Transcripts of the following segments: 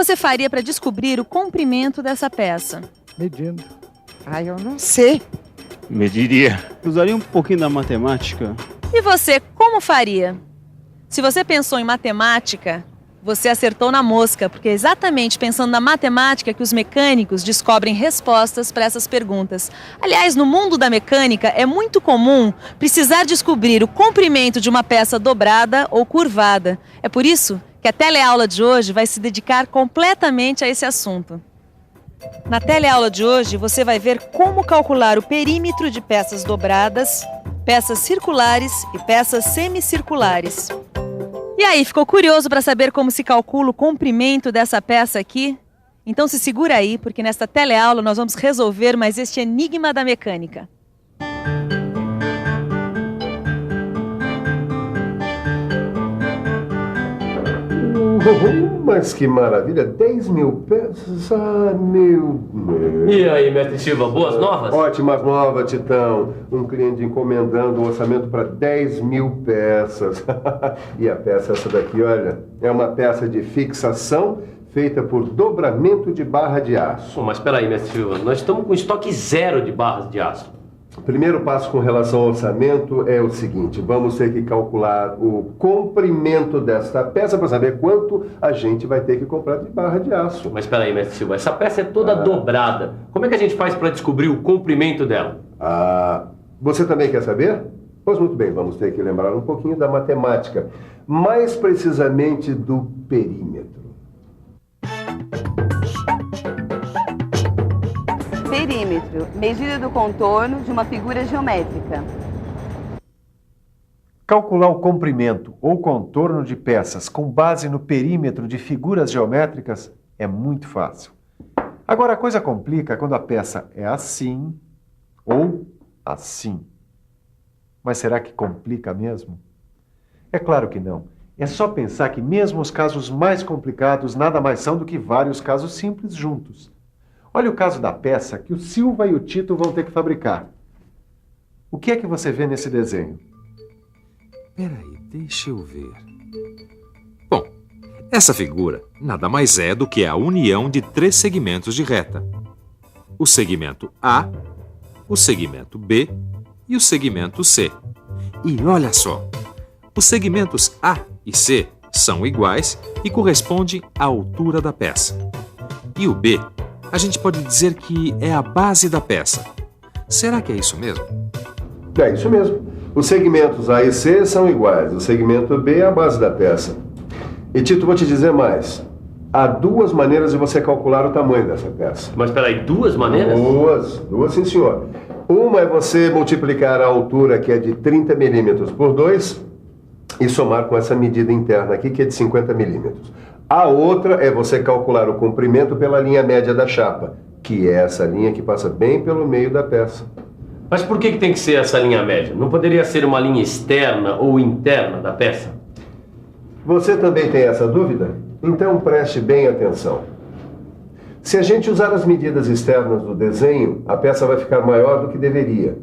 você faria para descobrir o comprimento dessa peça? Medindo. Eu não sei. Mediria. Usaria um pouquinho da matemática. E você, como faria? Se você pensou em matemática, você acertou na mosca, porque é exatamente pensando na matemática que os mecânicos descobrem respostas para essas perguntas. Aliás, no mundo da mecânica é muito comum precisar descobrir o comprimento de uma peça dobrada ou curvada. É por isso que a teleaula de hoje vai se dedicar completamente a esse assunto. Na teleaula de hoje, você vai ver como calcular o perímetro de peças dobradas, peças circulares e peças semicirculares. E aí, ficou curioso para saber como se calcula o comprimento dessa peça aqui? Então se segura aí, porque nesta teleaula nós vamos resolver mais este enigma da mecânica. Mas que maravilha, 10 mil peças, meu Deus. E aí, mestre Silva, boas novas? Ótimas novas, Titão. Um cliente encomendando um orçamento para 10 mil peças. E a peça essa daqui, olha, é uma peça de fixação feita por dobramento de barra de aço. Mas espera aí, mestre Silva, nós estamos com estoque zero de barras de aço. O primeiro passo com relação ao orçamento é o seguinte: vamos ter que calcular o comprimento desta peça para saber quanto a gente vai ter que comprar de barra de aço. Mas espera aí, mestre Silva, essa peça é toda dobrada. Como é que a gente faz para descobrir o comprimento dela? Você também quer saber? Pois muito bem, vamos ter que lembrar um pouquinho da matemática, mais precisamente do perímetro. Perímetro, medida do contorno de uma figura geométrica. Calcular o comprimento ou contorno de peças com base no perímetro de figuras geométricas é muito fácil. Agora a coisa complica quando a peça é assim ou assim. Mas será que complica mesmo? É claro que não. É só pensar que mesmo os casos mais complicados nada mais são do que vários casos simples juntos. Olha o caso da peça que o Silva e o Tito vão ter que fabricar. O que é que você vê nesse desenho? Peraí, deixa eu ver. Bom, essa figura nada mais é do que a união de 3 segmentos de reta. O segmento A, o segmento B e o segmento C. E olha só, os segmentos A e C são iguais e correspondem à altura da peça. E o B, a gente pode dizer que é a base da peça. Será que é isso mesmo? É isso mesmo. Os segmentos A e C são iguais. O segmento B é a base da peça. E Tito, vou te dizer mais. Há 2 maneiras de você calcular o tamanho dessa peça. Mas espera aí, 2 maneiras? Duas sim, senhor. Uma é você multiplicar a altura, que é de 30 milímetros, por 2 e somar com essa medida interna aqui, que é de 50 milímetros. A outra é você calcular o comprimento pela linha média da chapa, que é essa linha que passa bem pelo meio da peça. Mas por que tem que ser essa linha média? Não poderia ser uma linha externa ou interna da peça? Você também tem essa dúvida? Então preste bem atenção. Se a gente usar as medidas externas do desenho, a peça vai ficar maior do que deveria.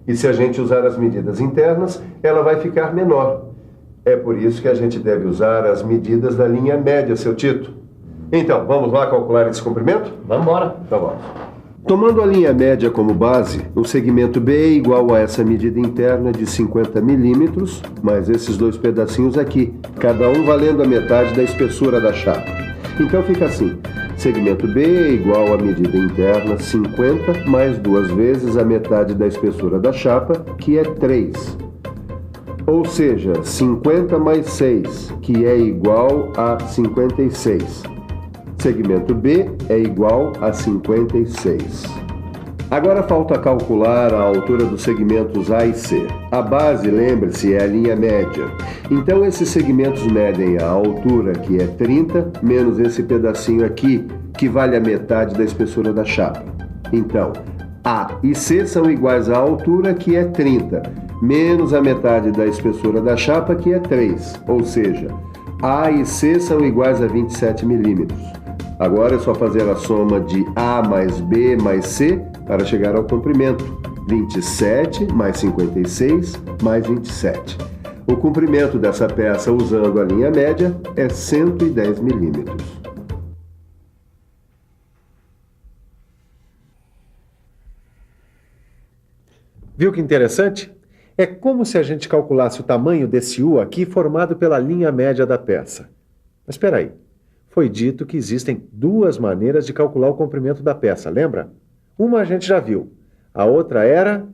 E se a gente usar as medidas internas, ela vai ficar menor. É por isso que a gente deve usar as medidas da linha média, seu Tito. Então, vamos lá calcular esse comprimento? Vamos embora. Tá bom. Tomando a linha média como base, o segmento B é igual a essa medida interna de 50 milímetros, mais esses 2 pedacinhos aqui, cada um valendo a metade da espessura da chapa. Então fica assim: segmento B é igual à medida interna 50 mais 2 vezes a metade da espessura da chapa, que é 3. Ou seja, 50 mais 6, que é igual a 56. Segmento B é igual a 56. Agora falta calcular a altura dos segmentos A e C. A base, lembre-se, é a linha média. Então esses segmentos medem a altura, que é 30, menos esse pedacinho aqui, que vale a metade da espessura da chapa. Então, A e C são iguais à altura, que é 30, menos a metade da espessura da chapa, que é 3. Ou seja, A e C são iguais a 27 milímetros. Agora é só fazer a soma de A mais B mais C para chegar ao comprimento. 27 mais 56 mais 27. O comprimento dessa peça usando a linha média é 110 milímetros. Viu que interessante? É como se a gente calculasse o tamanho desse U aqui formado pela linha média da peça. Mas espera aí. Foi dito que existem duas maneiras de calcular o comprimento da peça, lembra? Uma a gente já viu. A outra era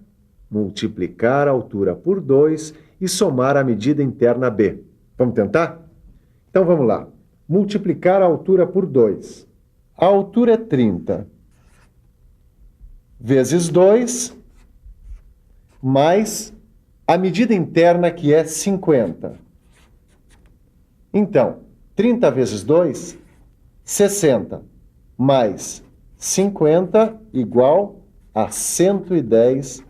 multiplicar a altura por 2 e somar a medida interna B. Vamos tentar? Então vamos lá. Multiplicar a altura por 2. A altura é 30. Vezes 2, mais a medida interna que é 50. Então, 30 vezes 2, 60, mais 50 igual a 110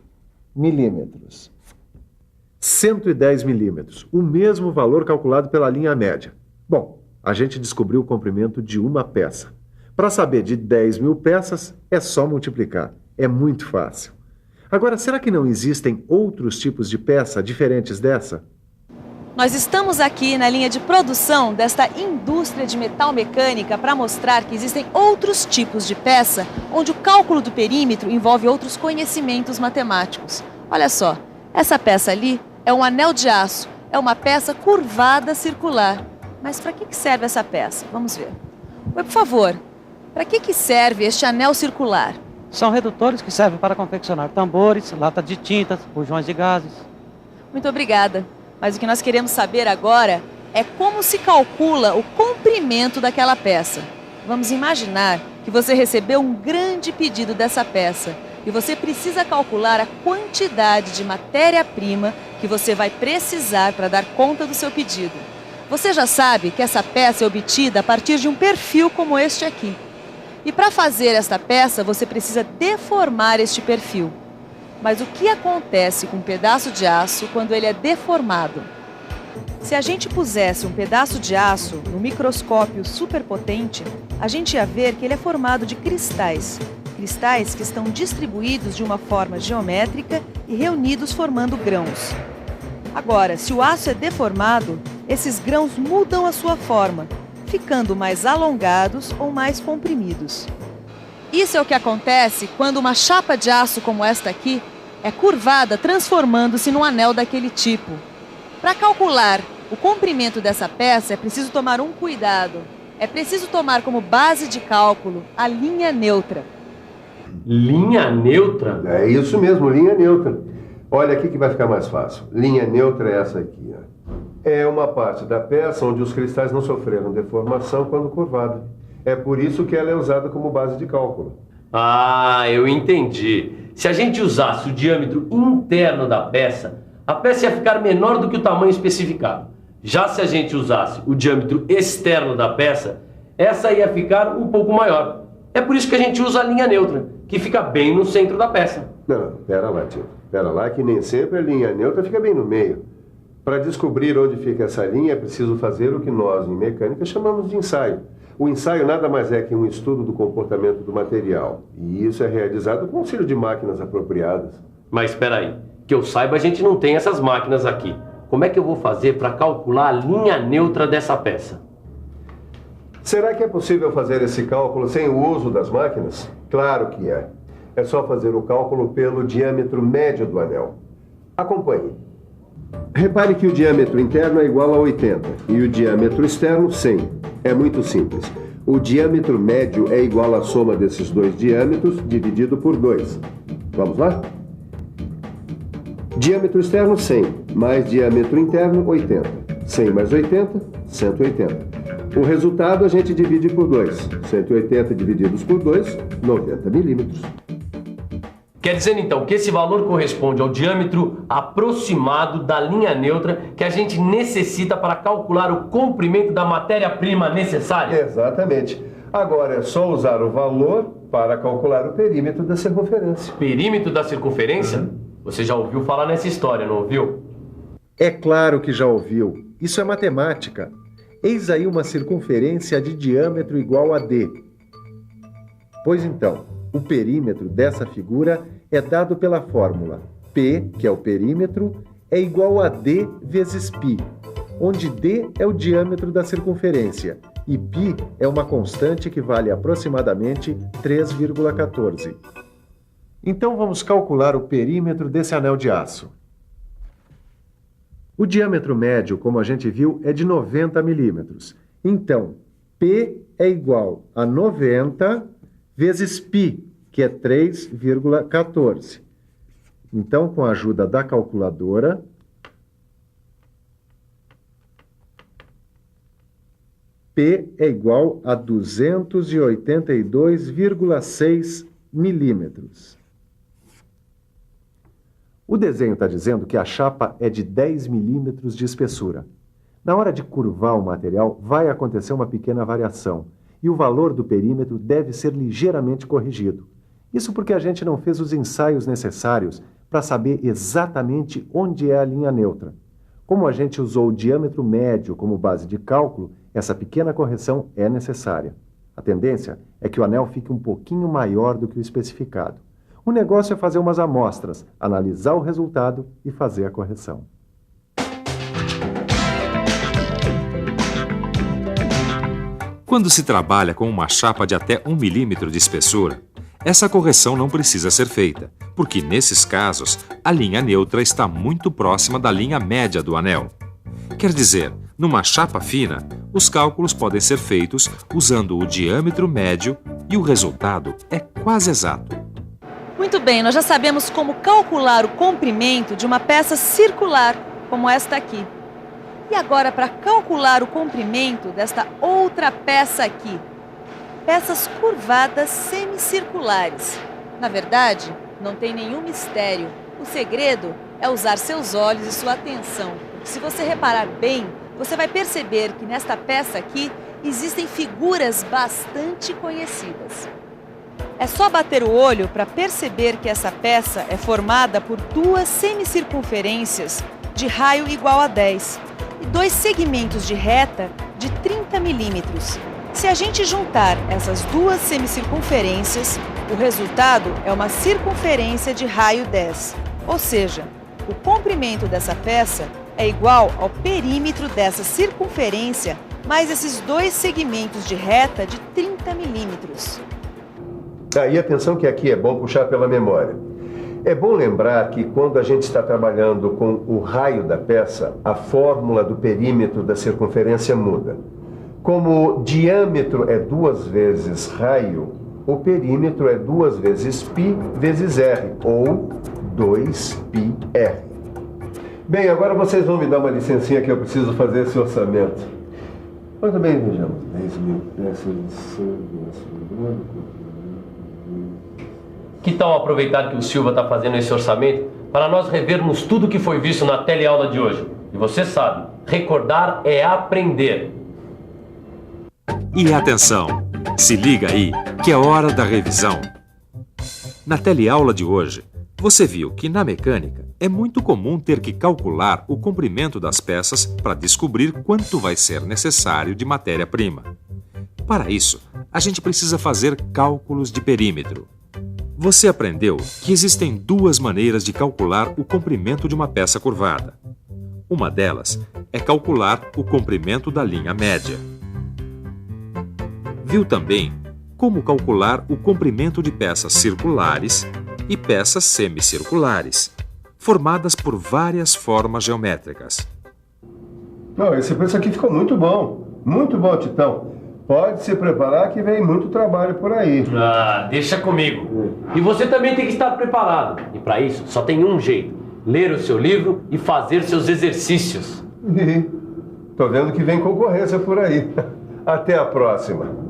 milímetros. 110 milímetros, o mesmo valor calculado pela linha média. Bom, a gente descobriu o comprimento de uma peça. Para saber de 10.000 peças, é só multiplicar. É muito fácil. Agora, será que não existem outros tipos de peça diferentes dessa? Nós estamos aqui na linha de produção desta indústria de metal mecânica para mostrar que existem outros tipos de peça onde o cálculo do perímetro envolve outros conhecimentos matemáticos. Olha só, essa peça ali é um anel de aço, é uma peça curvada circular. Mas para que serve essa peça? Vamos ver. Oi, por favor, para que serve este anel circular? São redutores que servem para confeccionar tambores, latas de tintas, bujões de gases. Muito obrigada. Mas o que nós queremos saber agora é como se calcula o comprimento daquela peça. Vamos imaginar que você recebeu um grande pedido dessa peça e você precisa calcular a quantidade de matéria-prima que você vai precisar para dar conta do seu pedido. Você já sabe que essa peça é obtida a partir de um perfil como este aqui. E para fazer esta peça, você precisa deformar este perfil. Mas o que acontece com um pedaço de aço quando ele é deformado? Se a gente pusesse um pedaço de aço no microscópio superpotente, a gente ia ver que ele é formado de cristais. Cristais que estão distribuídos de uma forma geométrica e reunidos formando grãos. Agora, se o aço é deformado, esses grãos mudam a sua forma, ficando mais alongados ou mais comprimidos. Isso é o que acontece quando uma chapa de aço como esta aqui é curvada, transformando-se num anel daquele tipo. Para calcular o comprimento dessa peça, é preciso tomar um cuidado. É preciso tomar como base de cálculo a linha neutra. Linha neutra? É isso mesmo, linha neutra. Olha aqui que vai ficar mais fácil. Linha neutra é essa aqui, ó. É uma parte da peça onde os cristais não sofreram deformação quando curvada. É por isso que ela é usada como base de cálculo. Ah, eu entendi. Se a gente usasse o diâmetro interno da peça, a peça ia ficar menor do que o tamanho especificado. Já se a gente usasse o diâmetro externo da peça, essa ia ficar um pouco maior. É por isso que a gente usa a linha neutra, que fica bem no centro da peça. Não, pera lá, tio. Pera lá que nem sempre a linha neutra fica bem no meio. Para descobrir onde fica essa linha, é preciso fazer o que nós, em mecânica, chamamos de ensaio. O ensaio nada mais é que um estudo do comportamento do material. E isso é realizado com auxílio de máquinas apropriadas. Mas espera aí, que eu saiba, a gente não tem essas máquinas aqui. Como é que eu vou fazer para calcular a linha neutra dessa peça? Será que é possível fazer esse cálculo sem o uso das máquinas? Claro que é. É só fazer o cálculo pelo diâmetro médio do anel. Acompanhe. Repare que o diâmetro interno é igual a 80 e o diâmetro externo 100. É muito simples. O diâmetro médio é igual à soma desses dois diâmetros dividido por 2. Vamos lá? Diâmetro externo 100 mais diâmetro interno 80. 100 mais 80, 180. O resultado a gente divide por 2. 180 divididos por 2, 90 milímetros. Quer dizer, então, que esse valor corresponde ao diâmetro aproximado da linha neutra que a gente necessita para calcular o comprimento da matéria-prima necessária? Exatamente. Agora é só usar o valor para calcular o perímetro da circunferência. Perímetro da circunferência? Você já ouviu falar nessa história, não ouviu? É claro que já ouviu. Isso é matemática. Eis aí uma circunferência de diâmetro igual a D. Pois então, o perímetro dessa figura é dado pela fórmula P, que é o perímetro, é igual a D vezes π, onde D é o diâmetro da circunferência e π é uma constante que vale aproximadamente 3,14. Então vamos calcular o perímetro desse anel de aço. O diâmetro médio, como a gente viu, é de 90 milímetros. Então, P é igual a 90 vezes π, que é 3,14. Então, com a ajuda da calculadora, P é igual a 282,6 milímetros. O desenho está dizendo que a chapa é de 10 milímetros de espessura. Na hora de curvar o material, vai acontecer uma pequena variação, e o valor do perímetro deve ser ligeiramente corrigido. Isso porque a gente não fez os ensaios necessários para saber exatamente onde é a linha neutra. Como a gente usou o diâmetro médio como base de cálculo, essa pequena correção é necessária. A tendência é que o anel fique um pouquinho maior do que o especificado. O negócio é fazer umas amostras, analisar o resultado e fazer a correção. Quando se trabalha com uma chapa de até 1 milímetro de espessura, essa correção não precisa ser feita, porque nesses casos a linha neutra está muito próxima da linha média do anel. Quer dizer, numa chapa fina, os cálculos podem ser feitos usando o diâmetro médio e o resultado é quase exato. Muito bem, nós já sabemos como calcular o comprimento de uma peça circular, como esta aqui. E agora, para calcular o comprimento desta outra peça aqui, peças curvadas semicirculares. Na verdade, não tem nenhum mistério. O segredo é usar seus olhos e sua atenção. Se você reparar bem, você vai perceber que nesta peça aqui existem figuras bastante conhecidas. É só bater o olho para perceber que essa peça é formada por duas semicircunferências de raio igual a 10 e dois segmentos de reta de 30 milímetros. Se a gente juntar essas duas semicircunferências, o resultado é uma circunferência de raio 10. Ou seja, o comprimento dessa peça é igual ao perímetro dessa circunferência mais esses dois segmentos de reta de 30 milímetros. E atenção que aqui é bom puxar pela memória. É bom lembrar que quando a gente está trabalhando com o raio da peça, a fórmula do perímetro da circunferência muda. Como o diâmetro é 2 vezes raio, o perímetro é 2 vezes π vezes r, ou 2πr. Bem, agora vocês vão me dar uma licencinha que eu preciso fazer esse orçamento. Muito bem, vejamos. 10 mil peças de sangue. Que tal aproveitar que o Silva está fazendo esse orçamento para nós revermos tudo que foi visto na teleaula de hoje? E você sabe, recordar é aprender. E atenção, se liga aí que é hora da revisão. Na teleaula de hoje, você viu que na mecânica é muito comum ter que calcular o comprimento das peças para descobrir quanto vai ser necessário de matéria-prima. Para isso, a gente precisa fazer cálculos de perímetro. Você aprendeu que existem duas maneiras de calcular o comprimento de uma peça curvada. Uma delas é calcular o comprimento da linha média. Viu também como calcular o comprimento de peças circulares e peças semicirculares, formadas por várias formas geométricas. Esse preço aqui ficou muito bom, Titão. Pode se preparar que vem muito trabalho por aí. Deixa comigo. E você também tem que estar preparado. E para isso, só tem um jeito. Ler o seu livro e fazer seus exercícios. Tô vendo que vem concorrência por aí. Até a próxima.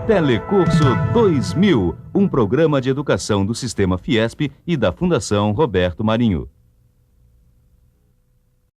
Telecurso 2000, um programa de educação do Sistema Fiesp e da Fundação Roberto Marinho.